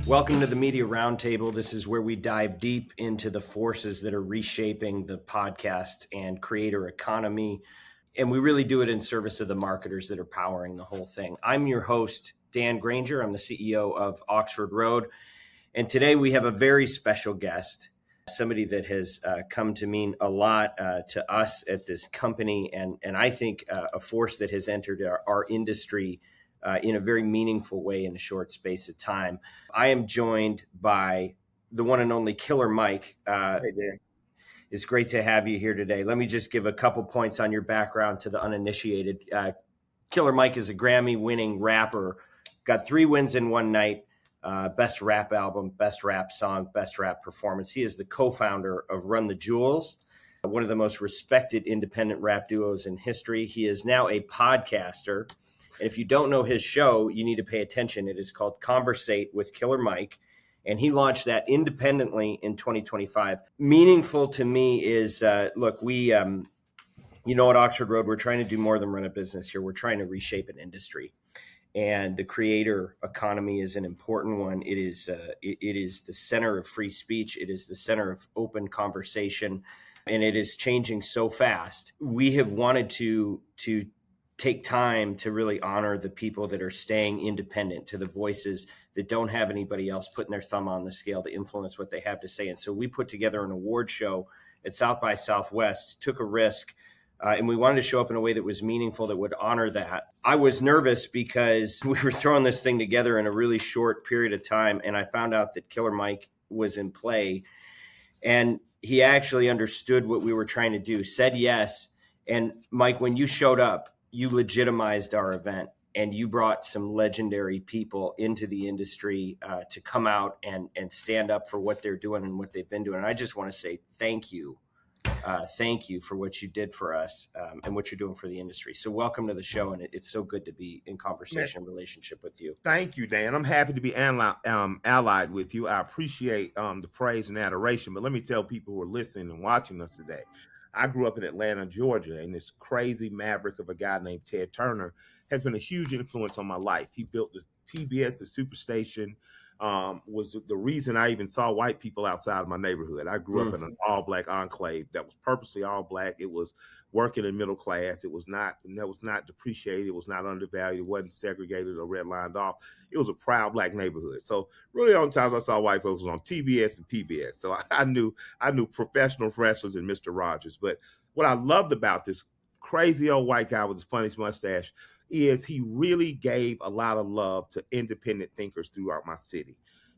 Welcome to the Media Roundtable. This is where we dive deep into the forces that are reshaping the podcast and creator economy. And we really do it in service of the marketers that are powering the whole thing. I'm your host, Dan Granger. I'm the CEO of Oxford Road. And today we have a very special guest, somebody that has come to mean a lot to us at this company. And I think a force that has entered our industry in a very meaningful way in a short space of time. I am joined by the one and only Killer Mike. Hey, Dan. It's great to have you here today. Let me just give a couple points on your background to the uninitiated. Killer Mike is a Grammy-winning rapper, got 3 wins in one night, best rap album, best rap song, best rap performance. He is the co-founder of Run the Jewels, one of the most respected independent rap duos in history. He is now a podcaster. And if you don't know his show, you need to pay attention. It is called Conversate with Killer Mike. And he launched that independently in 2025. Meaningful to me is, look, we, at Oxford Road, we're trying to do more than run a business here. We're trying to reshape an industry. And the creator economy is an important one. It is the center of free speech. It is the center of open conversation. And it is changing so fast. We have wanted to take time to really honor the people that are staying independent, to the voices that don't have anybody else putting their thumb on the scale to influence what they have to say. And so we put together an award show at South by Southwest, took a risk, and we wanted to show up in a way that was meaningful, that would honor that. I was nervous because we were throwing this thing together in a really short period of time, and I found out that Killer Mike was in play, and he actually understood what we were trying to do, said yes. And Mike, when you showed up, you legitimized our event, and you brought some legendary people into the industry to come out and stand up for what they're doing and what they've been doing. And I just want to say thank you. Thank you for what you did for us and what you're doing for the industry. So welcome to the show, and it's so good to be in conversation and relationship with you. Thank you, Dan. I'm happy to be allied with you. I appreciate the praise and adoration, but let me tell people who are listening and watching us today, I grew up in Atlanta, Georgia, and this crazy maverick of a guy named Ted Turner has been a huge influence on my life. He built the TBS, the Superstation, was the reason I even saw white people outside of my neighborhood. I grew up in an all-black enclave that was purposely all black. It was working in middle class. That was not depreciated. It was not undervalued. It wasn't segregated or redlined off. It was a proud black neighborhood. So really, the only times I saw white folks was on TBS and PBS. So I knew professional wrestlers and Mr. Rogers. But what I loved about this crazy old white guy with his funny mustache is he really gave a lot of love to independent thinkers throughout my city.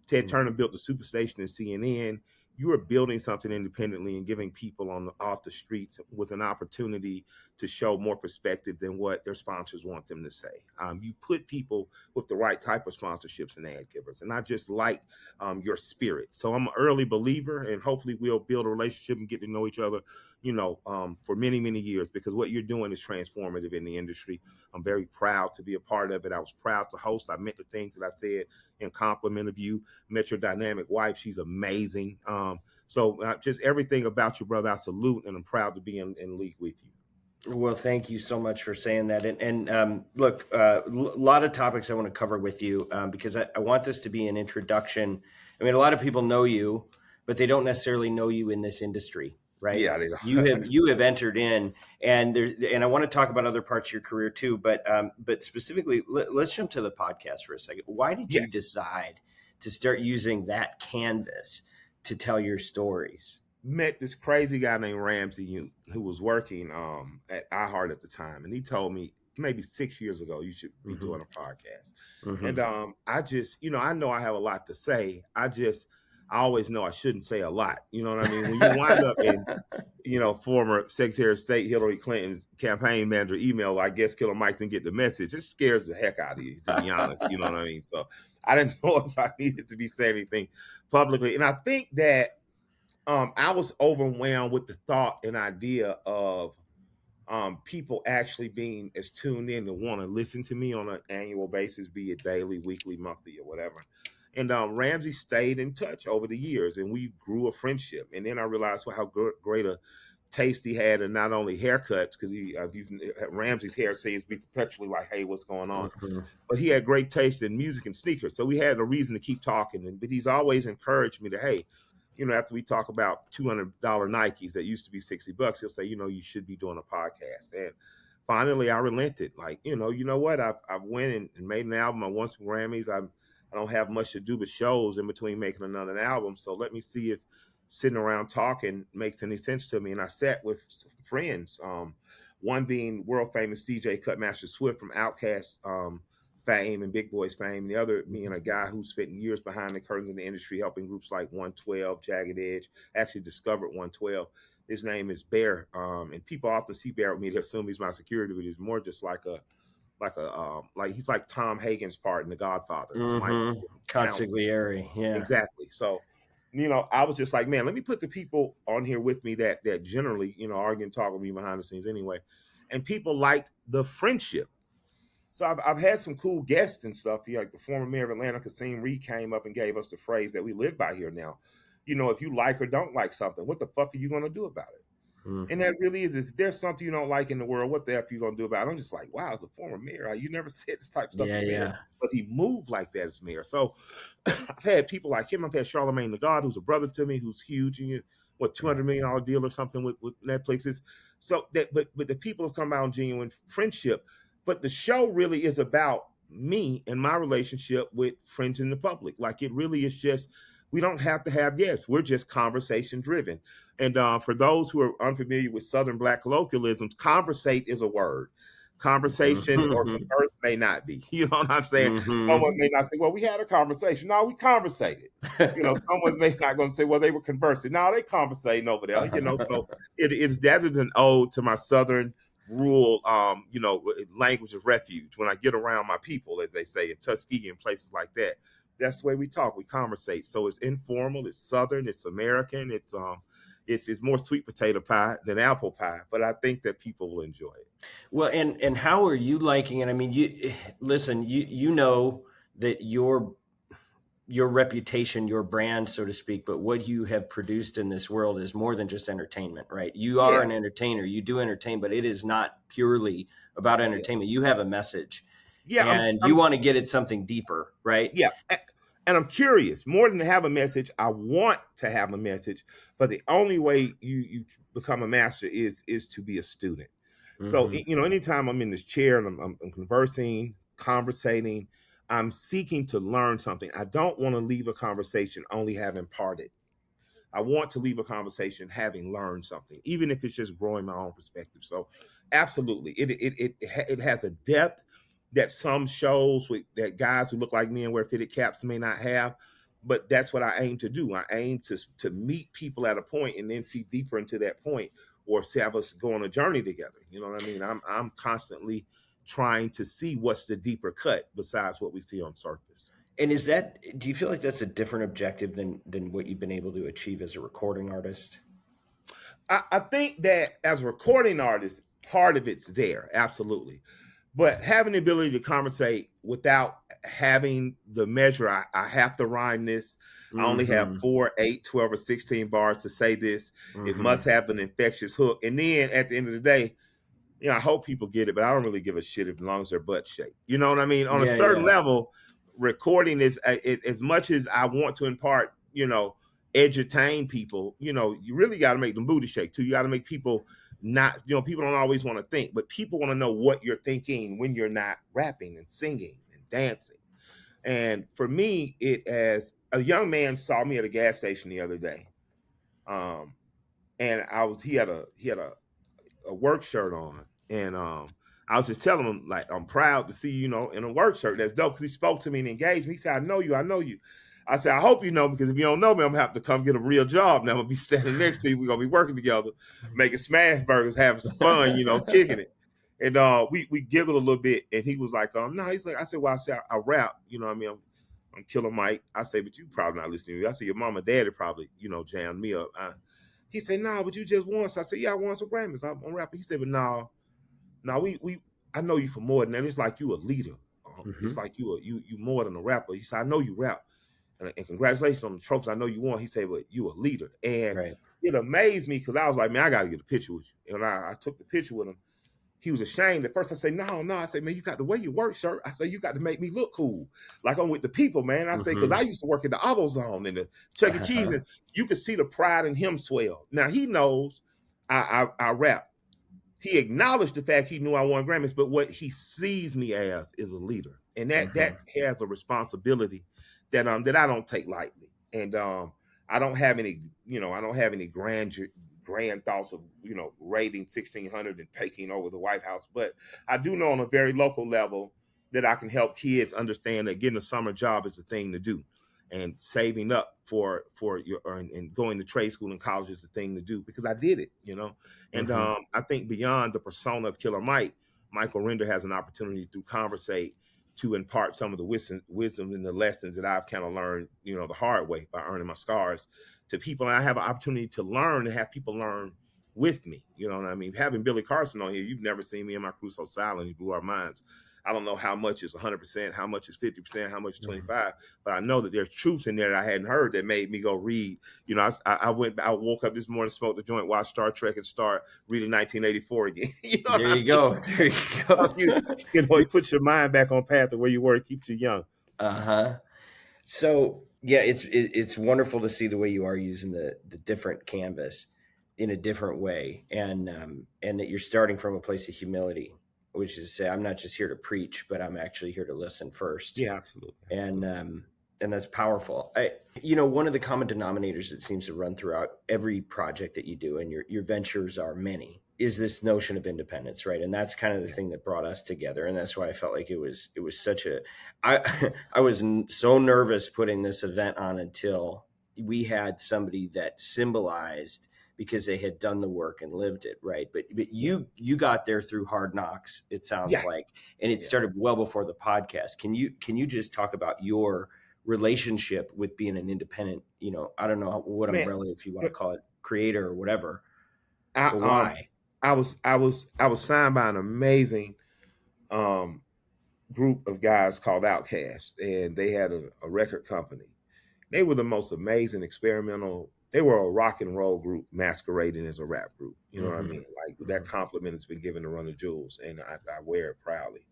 Ted Turner built the Superstation and CNN. You are building something independently and giving people off the streets with an opportunity to show more perspective than what their sponsors want them to say. You put people with the right type of sponsorships and ad givers, and I just like your spirit. So I'm an early believer, and hopefully we'll build a relationship and get to know each other, for many, many years, because what you're doing is transformative in the industry. I'm very proud to be a part of it. I was proud to host. I meant the things that I said in compliment of you. Met your dynamic wife. She's amazing. So just everything about you, brother, I salute, and I'm proud to be in league with you. Well, thank you so much for saying that. And look, a lot of topics I want to cover with you because I want this to be an introduction. I mean, a lot of people know you, but they don't necessarily know you in this industry, right? Yeah, you have entered in, and I want to talk about other parts of your career too. But specifically, let's jump to the podcast for a second. Why did you decide to start using that canvas to tell your stories? Met this crazy guy named Ramsey who was working at iHeart at the time, and he told me maybe 6 years ago you should be doing a podcast. And I just, I know I have a lot to say. I always know I shouldn't say a lot. You know what I mean? When you wind up in, former Secretary of State Hillary Clinton's campaign manager email, I guess Killer Mike didn't get the message. It scares the heck out of you, to be honest. You know what I mean? So I didn't know if I needed to be saying anything publicly. And I think that I was overwhelmed with the thought and idea of people actually being as tuned in to want to listen to me on an annual basis, be it daily, weekly, monthly, or whatever. And Ramsey stayed in touch over the years, and we grew a friendship. And then I realized how great a taste he had, and not only haircuts, because Ramsey's hair seems to be perpetually like, hey, what's going on? Mhm. But he had great taste in music and sneakers, so we had a reason to keep talking. But he's always encouraged me to, hey, after we talk about $200 Nikes that used to be $60, he'll say, you should be doing a podcast. And finally, I relented. Like, you know what? I went and made an album. I won some Grammys. I don't have much to do but shows in between making another album. So let me see if sitting around talking makes any sense to me. And I sat with some friends. One being world famous DJ Cutmaster Swift from Outkast fame and Big Boys fame. And the other being a guy who spent years behind the curtains in the industry, helping groups like 112, Jagged Edge. Actually discovered 112. His name is Bear, and people often see Bear with me. They assume he's my security, but he's more just like he's like Tom Hagen's part in The Godfather. Mm-hmm. Consigliere, yeah, exactly. So, I was just like, man, let me put the people on here with me that generally, argue and talk with me behind the scenes anyway, and people liked the friendship. So I've had some cool guests and stuff. Like the former mayor of Atlanta, Kasim Reed, came up and gave us the phrase that we live by here now. If you like or don't like something, what the fuck are you going to do about it? Mm-hmm. And that really is, if there's something you don't like in the world, what the F are you going to do about it? I'm just like, wow, as a former mayor, you never said this type of stuff as mayor. But he moved like that as mayor. So I've had people like him. I've had Charlemagne the God, who's a brother to me, who's huge. And $200 million deal or something with Netflix is. So that, but the people have come out in genuine friendship. But the show really is about me and my relationship with friends in the public. Like, it really is just, we don't have to have yes. We're just conversation driven. And for those who are unfamiliar with Southern Black colloquialisms, conversate is a word. Conversation or converse may not be. You know what I'm saying? Mm-hmm. Someone may not say, well, we had a conversation. No, we conversated. Someone may not going to say, well, they were conversing. No, they conversating over there. So that is an ode to my Southern rural, language of refuge. When I get around my people, as they say in Tuskegee and places like that, that's the way we talk. We conversate. So it's informal. It's Southern. It's American. It's more sweet potato pie than apple pie. But I think that people will enjoy it. Well, and how are you liking it? I mean, you know that your reputation, your brand, so to speak, but what you have produced in this world is more than just entertainment, right? You are an entertainer. You do entertain, but it is not purely about entertainment. You have a message. Yeah. And you want to get at something deeper, right? Yeah. And I'm curious, more than to have a message, I want to have a message, but the only way you become a master is to be a student. Mm-hmm. So, anytime I'm in this chair and I'm conversating, I'm seeking to learn something. I don't want to leave a conversation only having imparted. I want to leave a conversation having learned something, even if it's just growing my own perspective. So absolutely, it has a depth that some shows that guys who look like me and wear fitted caps may not have. But that's what I aim to do. I aim to meet people at a point and then see deeper into that point, or have us go on a journey together. You know what I mean? I'm constantly trying to see what's the deeper cut besides what we see on surface. And do you feel like that's a different objective than what you've been able to achieve as a recording artist? I think that as a recording artist, part of it's there, absolutely. But having the ability to conversate without having the measure, I have to rhyme this. I only have 4, 8, 12, or 16 bars to say this. Mm-hmm. It must have an infectious hook. And then at the end of the day, I hope people get it, but I don't really give a shit as long as their butt's shaped. You know what I mean? On a certain level, recording is as much as I want to impart, edutain people, you really got to make them booty shake too. You got to make people not, people don't always want to think, but people want to know what you're thinking when you're not rapping and singing and dancing. And for me, as a young man saw me at a gas station the other day. And he had a work shirt on. And I was just telling him, like, I'm proud to see you, in a work shirt. That's dope, because he spoke to me and engaged me. He said, I know you. I said, I hope you know, because if you don't know me, I'm going to have to come get a real job. Now I'm going to be standing next to you. We're going to be working together, making smash burgers, having some fun, kicking it. And we giggled a little bit. And he was like, no, he's like, I said, well, I rap. I'm Killer Mike. I say, but you probably not listening to me. I said, your mom and daddy probably, jammed me up. He said, no, but you just won. So I said, yeah, I won some Grammys. I'm rapping. He said, but no, I know you for more than that. It's like you a leader. It's like you more than a rapper. He said, I know you rap. And congratulations on the trophies I know you won. He said, but you a leader. And it amazed me because I was like, man, I got to get a picture with you. And I took the picture with him. He was ashamed. At first, I said, no. I said, man, you got the way you work, sir. I said, you got to make me look cool. Like I'm with the people, man. I say, because I used to work in the AutoZone and the Chuck E. Cheese, and you could see the pride in him swell. Now, he knows I rap. He acknowledged the fact he knew I won Grammys, but what he sees me as is a leader. And that has a responsibility that I don't take lightly. And I don't have any, I don't have any grand thoughts of, raiding 1600 and taking over the White House. But I do know on a very local level that I can help kids understand that getting a summer job is the thing to do. And saving up for and going to trade school and college is the thing to do, because I did it, And I think beyond the persona of Killer Mike, Michael Render has an opportunity through Conversate to impart some of the wisdom and the lessons that I've kind of learned, the hard way by earning my scars to people. And I have an opportunity to learn and have people learn with me. You know what I mean? Having Billy Carson on here, you've never seen me and my crew so silent. He blew our minds. I don't know how much is 100%, how much is 50%, how much is 25%, but I know that there's truths in there that I hadn't heard that made me go read. I woke up this morning, smoked a joint, watched Star Trek, and start reading 1984 again. There you go. There you go. It puts your mind back on path of where you were. It keeps you young. So yeah, it's wonderful to see the way you are using the different canvas in a different way, and that you're starting from a place of humility, which is to say, I'm not just here to preach, but I'm actually here to listen first. Yeah, absolutely. And that's powerful. One of the common denominators that seems to run throughout every project that you do, and your ventures are many, is this notion of independence, right? And that's kind of the thing that brought us together. And that's why I felt like it was such I was so nervous putting this event on until we had somebody that symbolized, because they had done the work and lived it, right? But you got there through hard knocks, it sounds like, and it started well before the podcast. Can you just talk about your relationship with being an independent, I don't know what umbrella, if you want to call it, creator or whatever, why? I was signed by an amazing group of guys called Outkast, and they had a record company. They were the most amazing experimental. They were a rock and roll group masquerading as a rap group. You know what I mean? Like that compliment has been given to Run the Jewels, and I wear it proudly.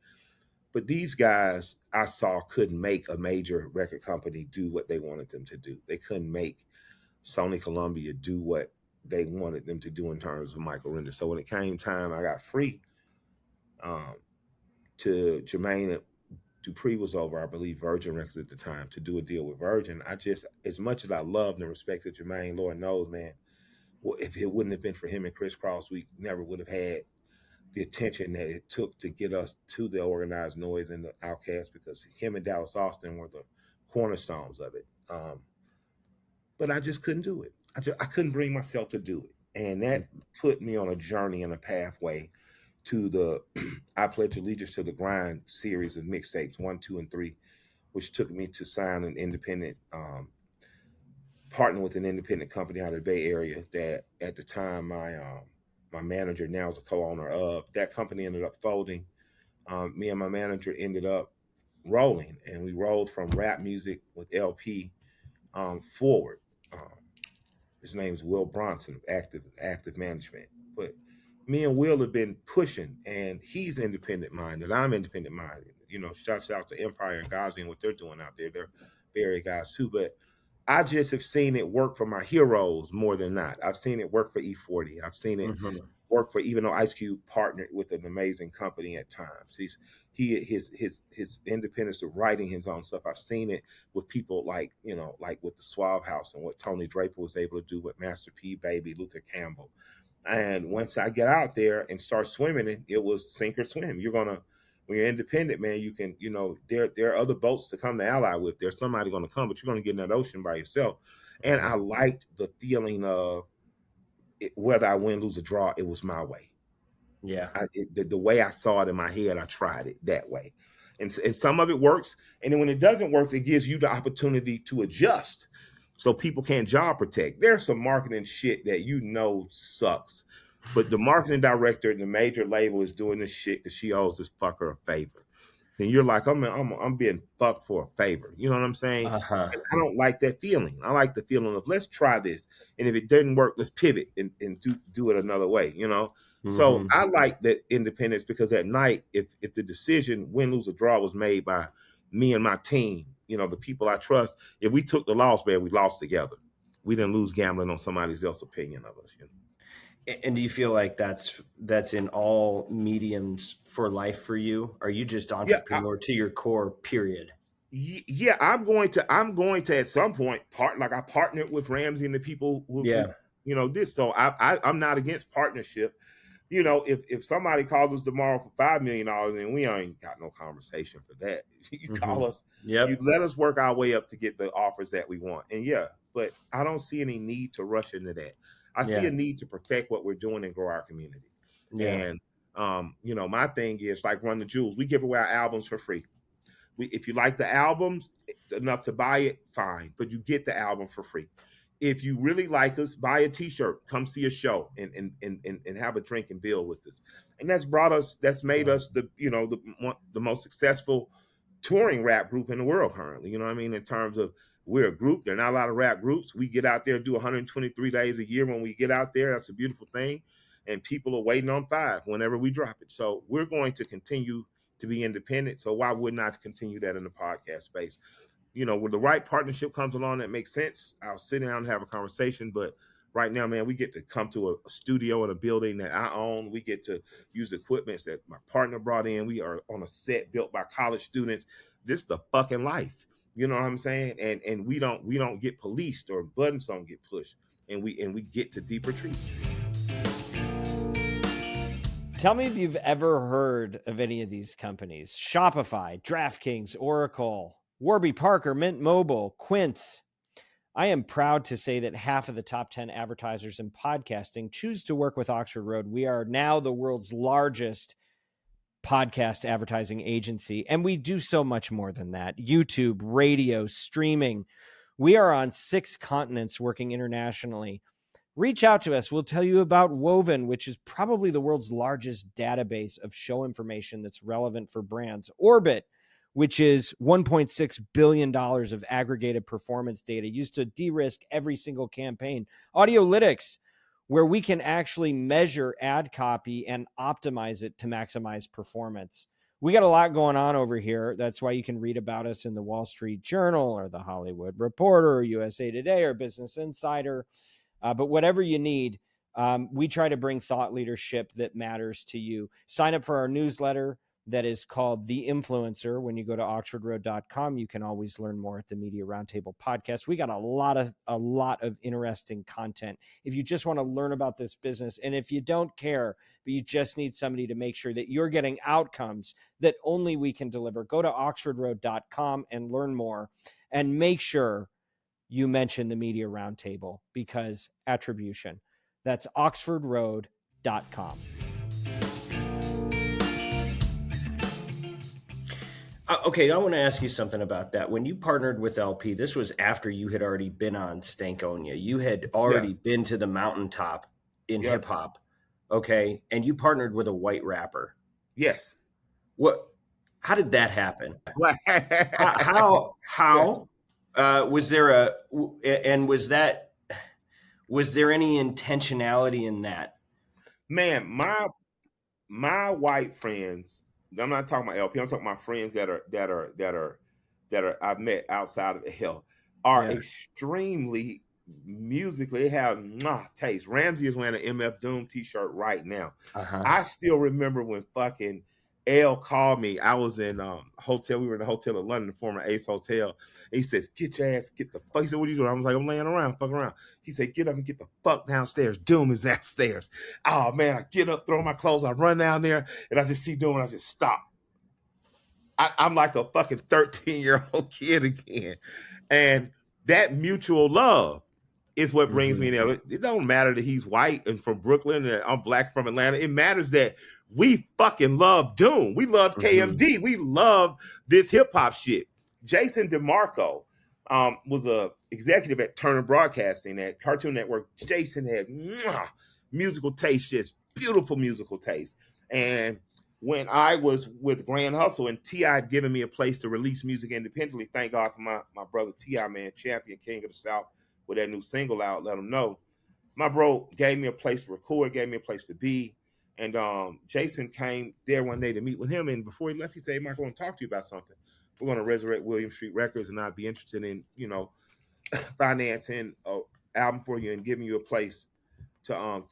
But these guys I saw couldn't make a major record company do what they wanted them to do. They couldn't make Sony Columbia do what they wanted them to do in terms of Michael Render. So when it came time, I got free to Jermaine Dupree was over, I believe Virgin Records at the time, to do a deal with Virgin. I just, as much as I loved and respected Jermaine, Lord knows, man, if it wouldn't have been for him and Chris Cross, we never would have had the attention that it took to get us to the Organized Noise and the Outkast, because him and Dallas Austin were the cornerstones of it. But I just couldn't do it. I couldn't bring myself to do it. And that put me on a journey and a pathway to the I Pledge Allegiance to the Grind series of mixtapes 1, 2, and 3, which took me to sign an independent, partner with an independent company out of the Bay Area that at the time my manager now is a co-owner of. That company ended up folding. Me and my manager ended up rolling, and we rolled from rap music with LP forward. His name's Will Bronson of Active Management. But me and Will have been pushing, and he's independent minded. I'm independent minded. Shouts out to Empire and Ghazi and what they're doing out there. They're very guys too. But I just have seen it work for my heroes more than not. I've seen it work for E40. I've seen it work for, even though Ice Cube partnered with an amazing company at times. His independence of writing his own stuff. I've seen it with people like with the Suave House and what Tony Draper was able to do with Master P, Baby, Luther Campbell. And once I get out there and start swimming, it was sink or swim. When you're independent, man, you can, there are other boats to come to ally with. There's somebody going to come, but you're going to get in that ocean by yourself. And I liked the feeling of whether I win, lose, or draw, it was my way. Yeah. The way I saw it in my head, I tried it that way. And some of it works. And then when it doesn't work, it gives you the opportunity to adjust so people can't job protect. There's some marketing shit that sucks. But the marketing director at the major label is doing this shit because she owes this fucker a favor. then you're like, I'm being fucked for a favor. You know what I'm saying? Uh-huh. And I don't like that feeling. I like the feeling of let's try this, and if it doesn't work, let's pivot and do it another way. You know. So Mm-hmm. I like that independence because at night, if the decision win, lose, or draw was made by me and my team, you know, the people I trust, if we took the loss, man, we lost together. We didn't lose gambling on somebody else's opinion of us. You know? And do you feel like that's in all mediums for life for you? Are you just Yeah, entrepreneur to your core, period? yeah. I'm going to at some point like I partnered with Ramsey and the people with Yeah. you know this. So I'm not against partnership. You know, if somebody calls us tomorrow for $5 million and we ain't got no conversation for that, you Mm-hmm. call us, you Yep. let us work our way up to get the offers that we want. And yeah, but I don't see any need to rush into that. I see Yeah. a need to perfect what we're doing and grow our community. Yeah. And you know, my thing is like Run the Jewels. We give away our albums for free. If you like the albums enough to buy it, fine, but you get the album for free. If you really like us, buy a T-shirt, come see a show, and have a drink and build with us. And that's made us the most successful touring rap group in the world currently. You know what I mean? In terms of we're a group, there are not a lot of rap groups. We get out there, do 123 days a year. When we get out there, that's a beautiful thing. And people are waiting on 5 whenever we drop it. So we're going to continue to be independent. So why wouldn't I continue that in the podcast space? You know, when the right partnership comes along that makes sense, I'll sit down and have a conversation. But right now, man, we get to come to a studio in a building that I own. We get to use equipment that my partner brought in. We are on a set built by college students. This is the fucking life. You know what I'm saying? And we don't get policed or buttons don't get pushed. And we get to deeper treats. Tell me if you've ever heard of any of these companies: Shopify, DraftKings, Oracle, Warby Parker, Mint Mobile, Quince. I am proud to say that half of the top 10 advertisers in podcasting choose to work with Oxford Road. We are now the world's largest podcast advertising agency, and we do so much more than that. YouTube, radio, streaming. We are on 6 continents working internationally. Reach out to us. We'll tell you about Woven, which is probably the world's largest database of show information that's relevant for brands. Orbit, which is $1.6 billion of aggregated performance data used to de-risk every single campaign. Audiolytics, where we can actually measure ad copy and optimize it to maximize performance. We got a lot going on over here. That's why you can read about us in the Wall Street Journal or the Hollywood Reporter or USA Today or Business Insider. But whatever you need, we try to bring thought leadership that matters to you. Sign up for our newsletter that is called The Influencer. When you go to oxfordroad.com, you can always learn more at the Media Roundtable podcast. We got a lot of interesting content. If you just want to learn about this business, and if you don't care, but you just need somebody to make sure that you're getting outcomes that only we can deliver, go to oxfordroad.com and learn more, and make sure you mention the Media Roundtable, because attribution. That's oxfordroad.com. Okay, I want to ask you something about that. When you partnered with LP, this was after you had already been on Stankonia. You had already been to the mountaintop in hip hop, okay? And you partnered with a white rapper. Yes. What? How did that happen? How was there was there any intentionality in that? Man, my white friends, I'm not talking about LP, I'm talking about friends that are I've met outside of hell, are extremely musically, they have taste. Ramsey is wearing an MF Doom t-shirt right now. I still remember when fucking L called me. I was in hotel. We were in a hotel in London, the former Ace Hotel. And he says, "Get your ass, get the fuck." He said, "What are you doing?" I was like, "I'm laying around, fucking around." He said, "Get up and get the fuck downstairs. Doom is downstairs." Oh man, I get up, throw my clothes, I run down there, and I just see Doom, and I just stop. I'm like a fucking 13-year-old kid again. And that mutual love is what brings me in there. It don't matter that he's white and from Brooklyn and I'm black from Atlanta. It matters that we fucking love Doom. We love KMD. We love this hip hop shit. Jason DeMarco was a executive at Turner Broadcasting at Cartoon Network. Jason had musical taste, just beautiful musical taste. And when I was with Grand Hustle and T.I. had given me a place to release music independently. Thank God for my brother T.I., man, champion, king of the South, with that new single out. Let him know. My bro gave me a place to record, gave me a place to be. And Jason came there one day to meet with him. And before he left, he said, "Hey, Mike, I want to talk to you about something. We're going to resurrect William Street Records, and I'd be interested in, financing an album for you and giving you a place to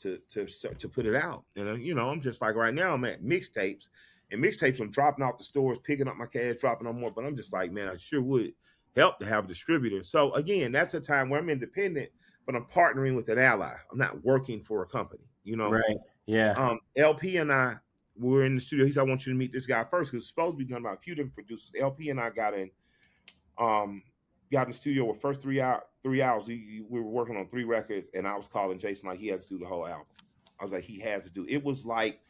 put it out." And I'm just like, right now I'm at mixtapes, and mixtapes I'm dropping off the stores, picking up my cash, dropping on more. But I'm just like, man, I sure would help to have a distributor. So again, that's a time where I'm independent, but I'm partnering with an ally. I'm not working for a company. Right. Yeah. LP and I were in the studio. He said, "I want you to meet this guy first, because it's supposed to be done by a few different producers." LP and I um, got in the studio with first 3 hours. We were working on 3 records, and I was calling Jason like he has to do the whole album. I was like, he has to do. It was like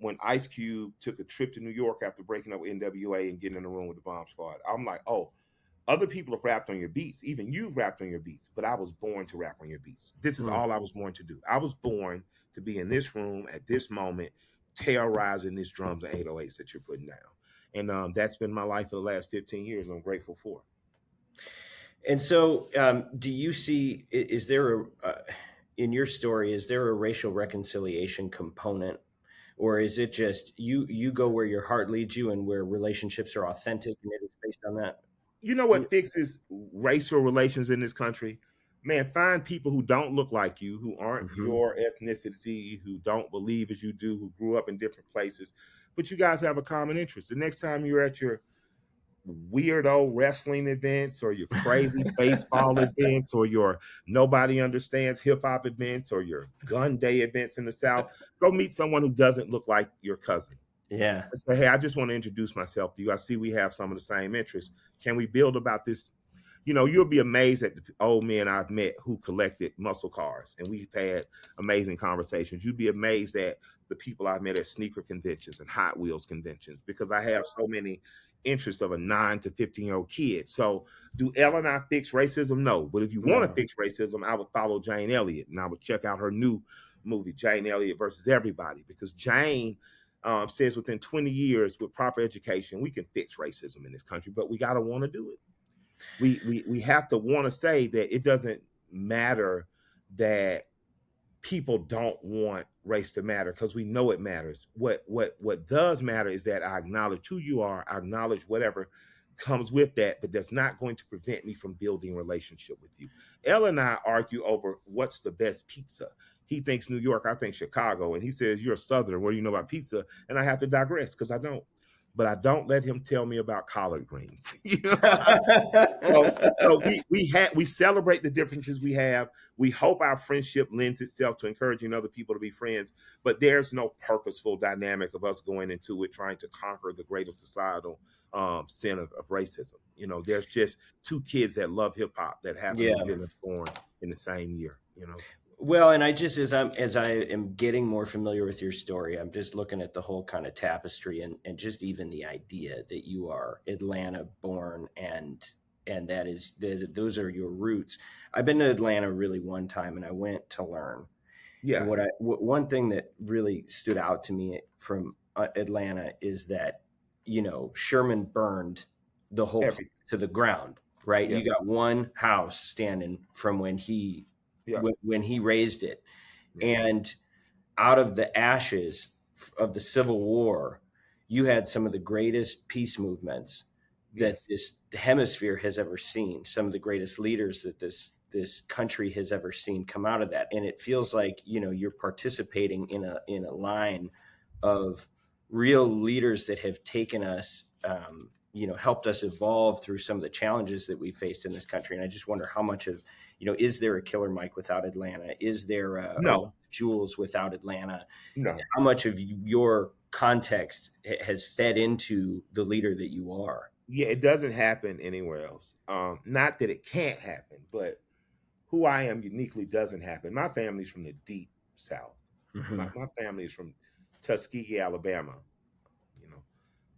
when Ice Cube took a trip to New York after breaking up with NWA and getting in the room with the Bomb Squad. I'm like, oh, other people have rapped on your beats. Even you've rapped on your beats, but I was born to rap on your beats. This is all I was born to do. I was born to be in this room at this moment, terrorizing these drums and 808s that you're putting down. And that's been my life for the last 15 years, and I'm grateful for it. And so, do you see? Is there in your story? Is there a racial reconciliation component, or is it just you go where your heart leads you and where relationships are authentic and it is based on that? You know what fixes racial relations in this country? Man, find people who don't look like you, who aren't your ethnicity, who don't believe as you do, who grew up in different places, but you guys have a common interest. The next time you're at your weirdo wrestling events, or your crazy baseball events, or your nobody understands hip hop events, or your gun day events in the South, go meet someone who doesn't look like your cousin. Yeah. And say, "Hey, I just want to introduce myself to you. I see we have some of the same interests. Can we build about this?" You'll be amazed at the old men I've met who collected muscle cars, and we've had amazing conversations. You'd be amazed at the people I've met at sneaker conventions and Hot Wheels conventions, because I have so many interests of a 9 to 15-year-old kid. So do Elle and I fix racism? No. But if you want to fix racism, I would follow Jane Elliott, and I would check out her new movie, Jane Elliott versus Everybody, because Jane says within 20 years, with proper education, we can fix racism in this country, but we got to want to do it. We have to want to say that it doesn't matter that people don't want race to matter, because we know it matters. What does matter is that I acknowledge who you are, I acknowledge whatever comes with that, but that's not going to prevent me from building a relationship with you. Elle and I argue over what's the best pizza. He thinks New York, I think Chicago, and he says, "You're a Southerner. What do you know about pizza?" And I have to digress, because I don't. But I don't let him tell me about collard greens. So we celebrate the differences we have. We hope our friendship lends itself to encouraging other people to be friends. But there's no purposeful dynamic of us going into it trying to conquer the greater societal sin of racism. There's just 2 kids that love hip hop that happen to have been born in the same year. Well, and I just, as I am getting more familiar with your story, I'm just looking at the whole kind of tapestry, and just even the idea that you are Atlanta born, and those are your roots. I've been to Atlanta really one time, and I went to learn. Yeah. And one thing that really stood out to me from Atlanta is that, Sherman burned the whole place to the ground, right? Yeah. You got one house standing from when he raised it. And out of the ashes of the Civil War, you had some of the greatest peace movements that this hemisphere has ever seen, some of the greatest leaders that this country has ever seen come out of that. And it feels like, you're participating in a line of real leaders that have taken us, helped us evolve through some of the challenges that we faced in this country. And I just wonder how much of, is there a Killer Mike without Atlanta? Is there a Jules without Atlanta? No. How much of your context has fed into the leader that you are? Yeah, it doesn't happen anywhere else. Not that it can't happen, but who I am uniquely doesn't happen. My family's from the deep South. My family is from Tuskegee, Alabama,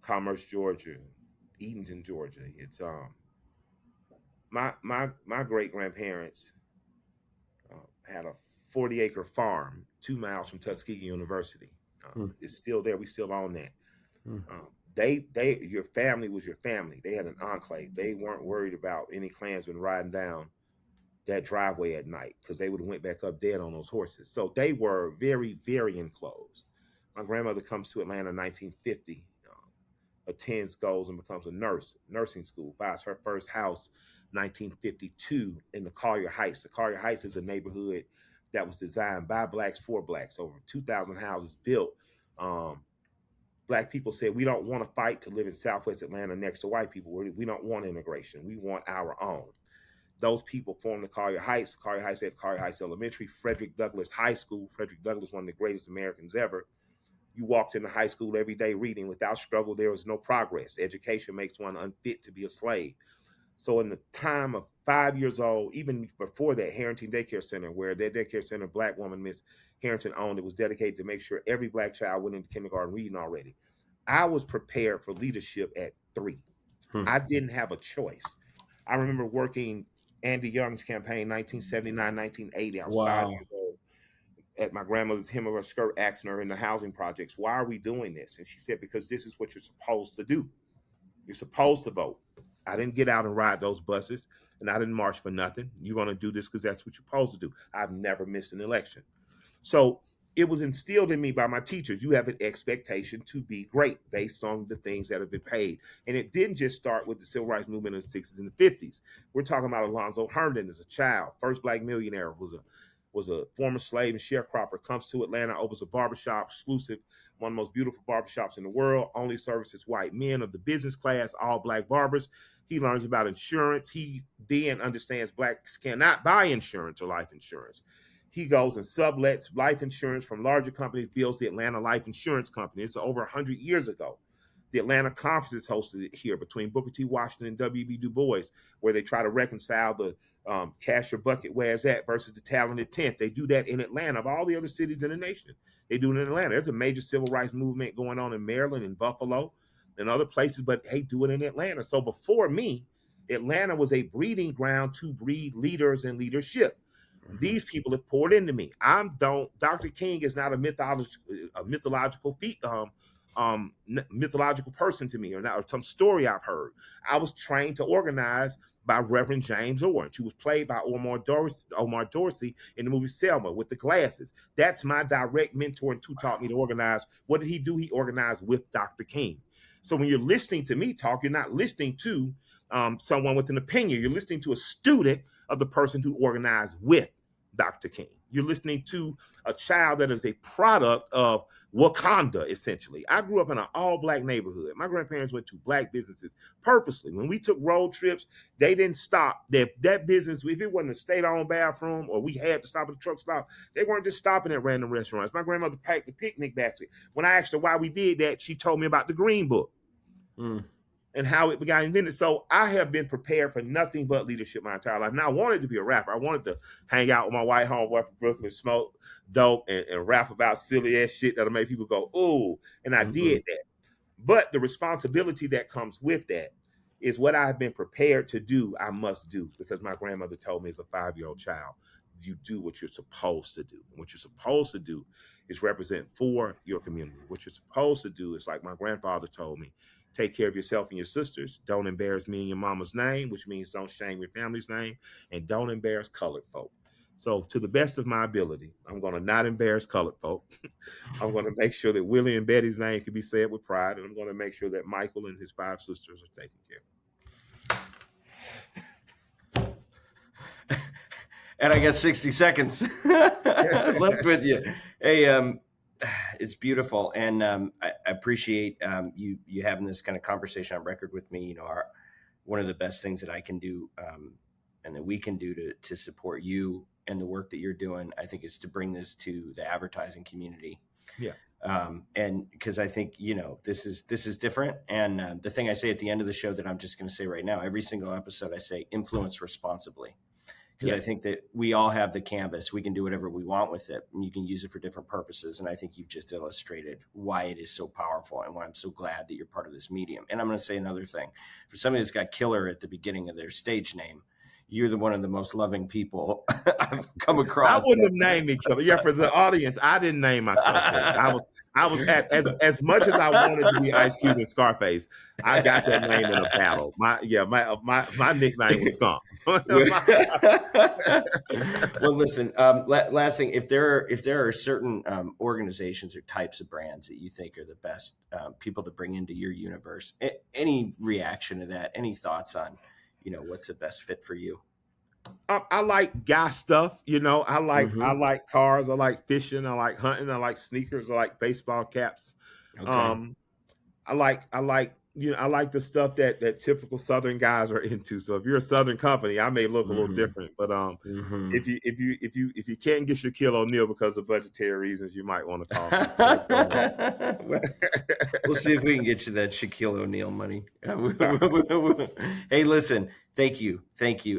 Commerce, Georgia, Eatonton, Georgia. It's my great grandparents had a 40-acre farm 2 miles from Tuskegee University. It's still there. We still own that. Hmm. Your family was your family. They had an enclave. They weren't worried about any Klansmen riding down that driveway at night because they would have went back up dead on those horses. So they were very, very enclosed. My grandmother comes to Atlanta in 1950, attends, goes, and becomes a nurse, nursing school, buys her first house 1952 in the Collier Heights. The Collier Heights is a neighborhood that was designed by blacks for blacks. Over 2,000 houses built. Black people said, we don't want to fight to live in Southwest Atlanta next to white people. We don't want integration. We want our own. Those people formed the Collier Heights. Collier Heights had Collier Heights Elementary, Frederick Douglass High School. Frederick Douglass, one of the greatest Americans ever. You walked into high school every day reading. Without struggle, there was no progress. Education makes one unfit to be a slave. So in the time of 5 years old, even before that, Harrington Daycare Center, where their daycare center, black woman, Miss Harrington, owned, it was dedicated to make sure every black child went into kindergarten reading already. I was prepared for leadership at 3. I didn't have a choice. I remember working Andy Young's campaign, 1979, 1980. I was 5 years old at my grandmother's hem of her skirt, asking her in the housing projects, why are we doing this? And she said, because this is what you're supposed to do. You're supposed to vote. I didn't get out and ride those buses, and I didn't march for nothing. You're going to do this because that's what you're supposed to do. I've never missed an election. So it was instilled in me by my teachers. You have an expectation to be great based on the things that have been paid. And it didn't just start with the civil rights movement in the 60s and the 50s. We're talking about Alonzo Herndon as a child, first black millionaire, was a former slave and sharecropper, comes to Atlanta, opens a barbershop, exclusive, one of the most beautiful barbershops in the world, only services white men of the business class, all black barbers. He learns about insurance. He then understands blacks cannot buy insurance or life insurance. He goes and sublets life insurance from larger companies, builds the Atlanta Life Insurance Company. It's over 100 years ago. The Atlanta Conference is hosted here between Booker T. Washington and W.B. Du Bois, where they try to reconcile the cash your bucket, where's that, versus the talented 10th. They do that in Atlanta. Of all the other cities in the nation, they do it in Atlanta. There's a major civil rights movement going on in Maryland and Buffalo and other places, but they do it in Atlanta. So before me, Atlanta was a breeding ground to breed leaders and leadership. These people have poured into me. Dr. King is not a mythological mythological person to me, or some story I've heard. I was trained to organize by Reverend James Orange, who was played by Omar Dorsey in the movie Selma with the glasses. That's my direct mentor and who taught me to organize. What did he do? He organized with Dr. King. So when you're listening to me talk, you're not listening to someone with an opinion. You're listening to a student of the person who organized with Dr. King. You're listening to a child that is a product of Wakanda, essentially. I grew up in an all-black neighborhood. My grandparents went to black businesses purposely. When we took road trips, they didn't stop. That business, if it wasn't a state-owned bathroom or we had to stop at the truck stop, they weren't just stopping at random restaurants. My grandmother packed the picnic basket. When I asked her why we did that, she told me about the Green Book. And how it got invented. So I have been prepared for nothing but leadership my entire life. Now, I wanted to be a rapper. I wanted to hang out with my white homeboy from Brooklyn, smoke dope, and rap about silly ass shit that'll make people go, ooh. And I did that. But the responsibility that comes with that is what I've been prepared to do, I must do. Because my grandmother told me as a 5-year-old child, you do what you're supposed to do. And what you're supposed to do is represent for your community. What you're supposed to do is, like my grandfather told me, take care of yourself and your sisters. Don't embarrass me and your mama's name, which means don't shame your family's name, and don't embarrass colored folk. So to the best of my ability, I'm going to not embarrass colored folk. I'm going to make sure that Willie and Betty's name can be said with pride, and I'm going to make sure that Michael and his 5 sisters are taken care of. And I got 60 seconds left with you. Hey, it's beautiful, and I appreciate you having this kind of conversation on record with me. You know, one of the best things that I can do and that we can do to support you and the work that you're doing, I think, is to bring this to the advertising community. Yeah. And because I think, you know, this is different. And the thing I say at the end of the show that I'm just going to say right now, every single episode, I say influence responsibly. Because I think that we all have the canvas. We can do whatever we want with it, and you can use it for different purposes. And I think you've just illustrated why it is so powerful and why I'm so glad that you're part of this medium. And I'm going to say another thing. For somebody that's got killer at the beginning of their stage name, you're one of the most loving people I've come across. I wouldn't have named me Killer. Yeah, for the audience, I didn't name myself that. I was as much as I wanted to be Ice Cube and Scarface, I got that name in a battle. My nickname was Skunk. Well, listen. Last thing, if there are certain organizations or types of brands that you think are the best people to bring into your universe, any reaction to that? Any thoughts on, what's the best fit for you? I like guy stuff, I like cars, I like fishing, I like hunting, I like sneakers, I like baseball caps. Okay. I like the stuff that typical Southern guys are into. So if you're a Southern company, I may look a little different, but if you can't get Shaquille O'Neal because of budgetary reasons, you might want to call me. We'll see if we can get you that Shaquille O'Neal money. Hey, listen, thank you,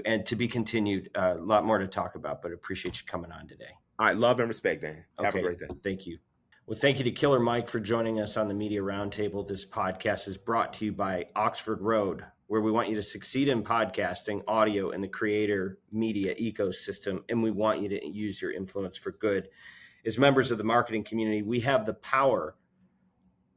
and to be continued. A lot more to talk about, but appreciate you coming on today. All right, love and respect, Dan. Have a great day. Thank you. Well, thank you to Killer Mike for joining us on the Media Roundtable. This podcast is brought to you by Oxford Road, where we want you to succeed in podcasting, audio, and the creator media ecosystem, and we want you to use your influence for good. As members of the marketing community, we have the power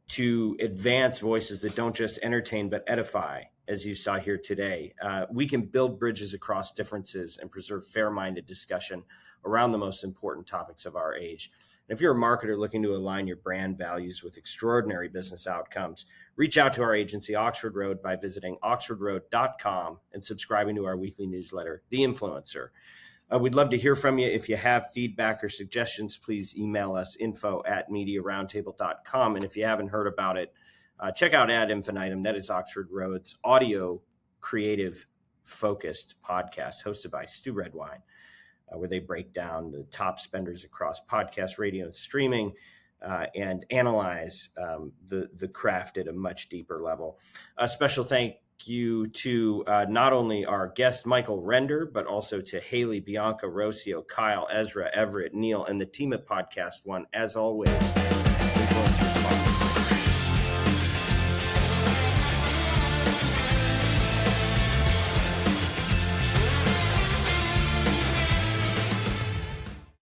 to advance voices that don't just entertain but edify, as you saw here today. We can build bridges across differences and preserve fair-minded discussion around the most important topics of our age. And if you're a marketer looking to align your brand values with extraordinary business outcomes, reach out to our agency, Oxford Road, by visiting oxfordroad.com and subscribing to our weekly newsletter, The Influencer. We'd love to hear from you. If you have feedback or suggestions, please email us info@mediaroundtable.com. And if you haven't heard about it, check out Ad Infinitum. That is Oxford Road's audio creative focused podcast hosted by Stu Redwine, where they break down the top spenders across podcast, radio, and streaming, and analyze the craft at a much deeper level. A special thank you to not only our guest, Michael Render, but also to Haley, Bianca, Rocio, Kyle, Ezra, Everett, Neil, and the team at Podcast One. As always,